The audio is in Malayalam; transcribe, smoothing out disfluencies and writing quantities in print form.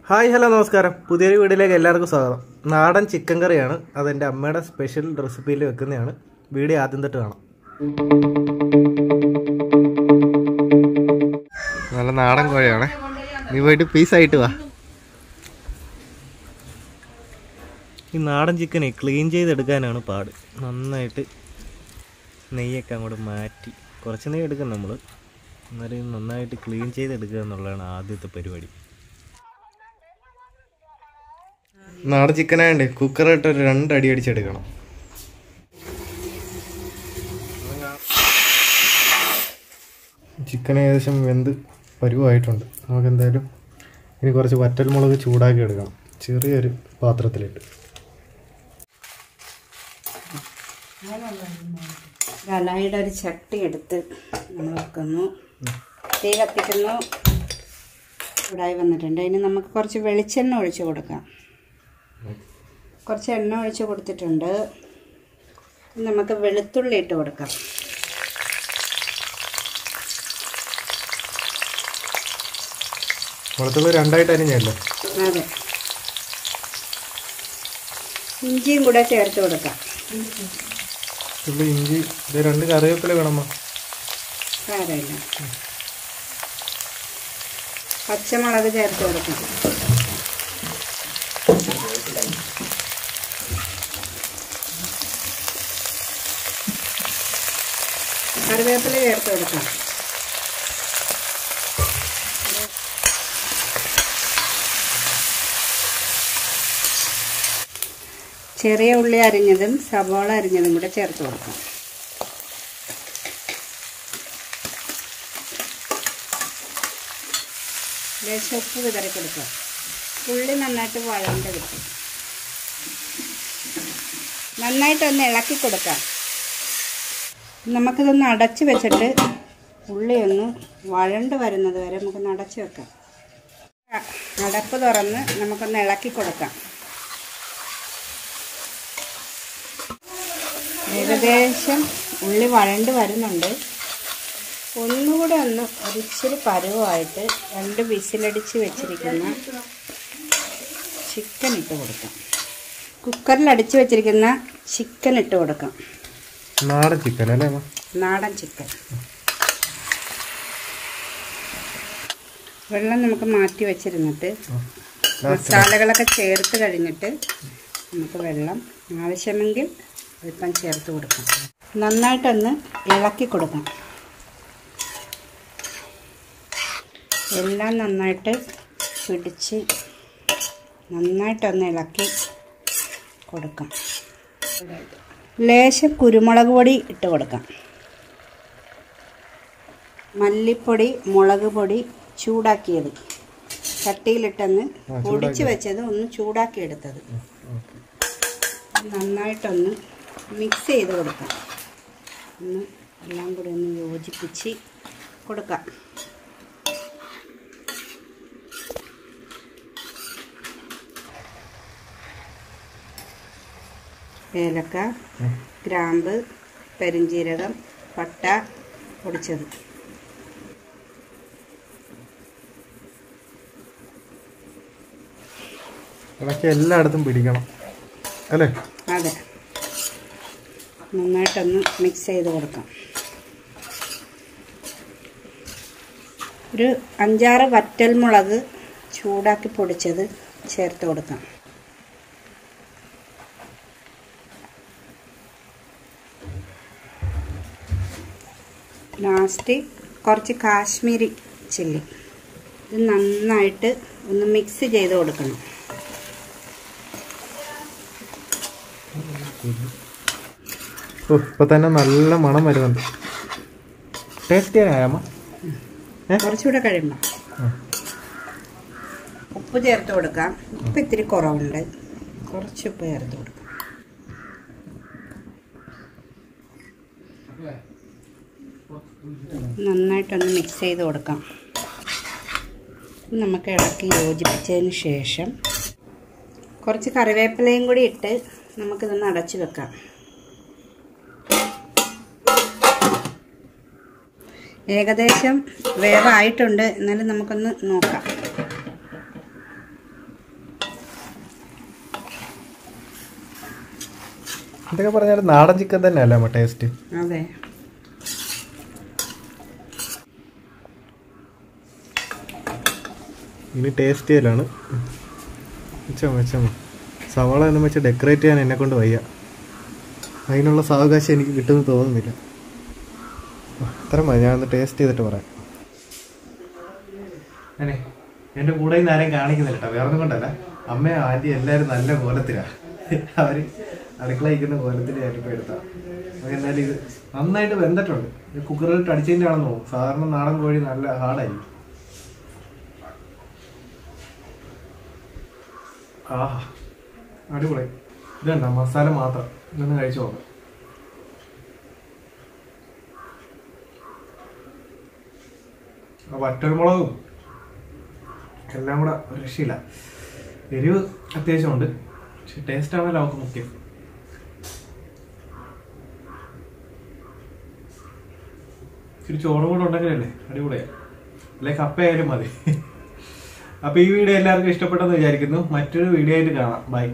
ഹായ് ഹലോ നമസ്കാരം. പുതിയൊരു വീഡിയോയിലേക്ക് എല്ലാവർക്കും സ്വാഗതം. നാടൻ ചിക്കൻ കറിയാണ്. അതെൻ്റെ അമ്മയുടെ സ്പെഷ്യൽ റെസിപ്പിയിൽ വെക്കുന്നതാണ്. വീഡിയോ ആദ്യം തൊട്ട് കാണാം. നല്ല നാടൻ കോഴിയാണ്. നീ പോയിട്ട് പീസായിട്ട് വാ. ഈ നാടൻ ചിക്കനെ ക്ലീൻ ചെയ്തെടുക്കാനാണ് പാട്. നന്നായിട്ട് നെയ്യൊക്കെ അങ്ങോട്ട് മാറ്റി കുറച്ച് നെയ്യ് എടുക്കും നമ്മൾ. എന്നാലും നന്നായിട്ട് ക്ലീൻ ചെയ്തെടുക്കുക എന്നുള്ളതാണ് ആദ്യത്തെ പരിപാടി. നാടൻ ചിക്കനായണ്ടേ കുക്കറായിട്ട് ഒരു 2 അടി അടിച്ചെടുക്കണം. ചിക്കൻ ഏകദേശം വെന്ത് പരുവായിട്ടുണ്ട്. നമുക്ക് എന്തായാലും ഇനി കുറച്ച് വറ്റൽമുളക് ചൂടാക്കി എടുക്കണം. ചെറിയൊരു പാത്രത്തിലിട്ട് കലായിയുടെ ഒരു ചട്ടി എടുത്ത് നമ്മൾ വെക്കുന്നു. തീ കത്തിക്കുന്നു. ചൂടായി വന്നിട്ടുണ്ട്. അതിന് നമുക്ക് കുറച്ച് വെളിച്ചെണ്ണ ഒഴിച്ച് കൊടുക്കാം. കുറച്ച് എണ്ണ ഒഴിച്ച് കൊടുത്തിട്ടുണ്ട്. നമുക്ക് വെളുത്തുള്ളി ഇട്ട് കൊടുക്കാം. വെളുത്തുള്ളി 2 അരിഞ്ഞല്ലോ. അതെ, ഇഞ്ചിയും കൂടെ ചേർത്ത് കൊടുക്കാം. ഇഞ്ചി 2 കറിവേപ്പില വേണമോ? സാരമില്ല. പച്ചമുളക് ചേർത്ത് കൊടുക്കാം. കറിവേപ്പില ചേർത്ത് കൊടുക്കാം. ചെറിയ ഉള്ളി അരിഞ്ഞതും സവാള അരിഞ്ഞതും കൂടെ ചേർത്ത് കൊടുക്കാം. ലേശം ഉപ്പ് വിതറി കൊടുക്കാം. ഉള്ളി നന്നായിട്ട് വഴണ്ട് കിട്ടും. നന്നായിട്ടൊന്ന് ഇളക്കി കൊടുക്കാം. നമുക്കിതൊന്ന് അടച്ച് വെച്ചിട്ട് ഉള്ളി ഒന്ന് വഴണ്ട് വരുന്നത് വരെ നമുക്കൊന്ന് അടച്ച് വെക്കാം. അടപ്പ് തുറന്ന് നമുക്കൊന്ന് ഇളക്കി കൊടുക്കാം. ഏകദേശം ഉള്ളി വഴണ്ട് വരുന്നുണ്ട്. ഒന്നുകൂടെ ഒന്ന് ഒരിച്ചിരി പരുവായിട്ട് 2 വിസിലടിച്ച് വെച്ചിരിക്കുന്ന ചിക്കൻ ഇട്ട് കൊടുക്കാം. കുക്കറിൽ അടിച്ച് വെച്ചിരിക്കുന്ന ചിക്കൻ ഇട്ട് കൊടുക്കാം. നാടൻ ചിക്കൻ അല്ലേ? നാടൻ ചിക്കൻ. വെള്ളം നമുക്ക് മാറ്റി വെച്ചിരുന്നിട്ട് മസാലകളൊക്കെ ചേർത്ത് കഴിഞ്ഞിട്ട് നമുക്ക് വെള്ളം ആവശ്യമെങ്കിൽ അല്പം ചേർത്ത് കൊടുക്കാം. നന്നായിട്ടൊന്ന് ഇളക്കി കൊടുക്കാം. എല്ലാം നന്നായിട്ട് പിടിച്ച് നന്നായിട്ടൊന്ന് ഇളക്കി കൊടുക്കാം. ലേശം കുരുമുളക് പൊടി ഇട്ട് കൊടുക്കാം. മല്ലിപ്പൊടി, മുളക് പൊടി ചൂടാക്കിയത്, ചട്ടിയിലിട്ടെന്ന് പൊടിച്ച് വെച്ചത് ഒന്ന് ചൂടാക്കിയെടുത്തത് നന്നായിട്ടൊന്ന് മിക്സ് ചെയ്ത് കൊടുക്കാം. ഒന്ന് എല്ലാം കൂടി ഒന്ന് യോജിപ്പിച്ച് കൊടുക്കാം. ഏലക്ക, ഗ്രാമ്പ്, പെരിഞ്ജീരകം, പട്ട പൊടിച്ചത്, ഇളക്കി എല്ലായിടത്തും പിടിക്കണം അല്ലേ? അതെ, നന്നായിട്ടൊന്ന് മിക്സ് ചെയ്ത് കൊടുക്കാം. ഒരു 5-6 വറ്റൽമുളക് ചൂടാക്കി പൊടിച്ചത് ചേർത്ത് കൊടുക്കാം. ലാസ്റ്റ് കുറച്ച് കാശ്മീരി ചില്ലി. ഇത് നന്നായിട്ട് ഒന്ന് മിക്സ് ചെയ്ത് കൊടുക്കണം. ഇപ്പൊ തന്നെ നല്ല മണം വരുന്നുണ്ട്. ടേസ്റ്റി ആയാമ? കുറച്ചുകൂടെ കഴിയുമ്പോൾ ഉപ്പ് ചേർത്ത് കൊടുക്കാം. ഉപ്പ് ഇത്തിരി കുറവുണ്ട്, കുറച്ച് ഉപ്പ് ചേർത്ത് കൊടുക്കാം. നന്നായിട്ടൊന്ന് മിക്സ് ചെയ്ത് കൊടുക്കാം. നമുക്ക് ഇളക്കി യോജിപ്പിച്ചതിന് ശേഷം കുറച്ച് കറിവേപ്പിലയും കൂടി ഇട്ട് നമുക്കിതൊന്ന് അടച്ചു വെക്കാം. ഏകദേശം വേവായിട്ടുണ്ട്. എന്നാലും നമുക്കൊന്ന് നോക്കാം. എന്തൊക്കെ പറഞ്ഞാലും നാടൻ ചിക്കൻ തന്നെ അല്ലേ അമ്മ ടേസ്റ്റ്. അതെ. ഇനി ടേസ്റ്റ് ചെയ്യലാണ്. വെച്ചമ്മ സവാള എന്നും വെച്ച് ഡെക്കറേറ്റ് ചെയ്യാൻ എന്നെ കൊണ്ട് വയ്യ. അതിനുള്ള സാവകാശം എനിക്ക് കിട്ടുമെന്ന് തോന്നുന്നില്ല. അത്ര മതി. ഞാനൊന്ന് ടേസ്റ്റ് ചെയ്തിട്ട് പറയാം. അതെ, എൻ്റെ കൂടെ ഇന്ന് ആരെയും കാണിക്കുന്നില്ല കേട്ടോ. വേറെ ഒന്നും കൊണ്ടല്ല, അമ്മയും ആൻറ്റി എല്ലാവരും നല്ല കോലത്തിലാണ്. അവർ അടുക്കള ഇരിക്കുന്ന കോലത്തിൽ ഞാനിപ്പോൾ എടുത്താൽ. എന്നാലും ഇത് നന്നായിട്ട് വെന്തിട്ടുണ്ട്. കുക്കറിലിട്ട് അടിച്ചതിൻ്റെ ആണെന്ന് തോന്നും. സാധാരണ നാടൻ കോഴി നല്ല ഹാർഡായിരിക്കും. ആഹാ, അടിപൊളി. ഇതുണ്ട മസാല മാത്രം. ഇതൊന്ന് കഴിച്ചു നോക്കാം. വറ്റൽമുളകും എല്ലാം കൂടെ ഒരു രക്ഷയില്ല. എരിവ് അത്യാവശ്യമുണ്ട്, പക്ഷെ ടേസ്റ്റ് ആണല്ലോ നമുക്ക് മുഖ്യം. ഇച്ചിരി ചോറും കൂടെ ഉണ്ടെങ്കിലല്ലേ അടിപൊളിയാണ്. അല്ലെ കപ്പയായാലും മതി. അപ്പോൾ ഈ വീഡിയോ എല്ലാവർക്കും ഇഷ്ടപ്പെട്ടെന്ന് വിചാരിക്കുന്നു. മറ്റൊരു വീഡിയോ ആയിട്ട് കാണാം. ബൈ.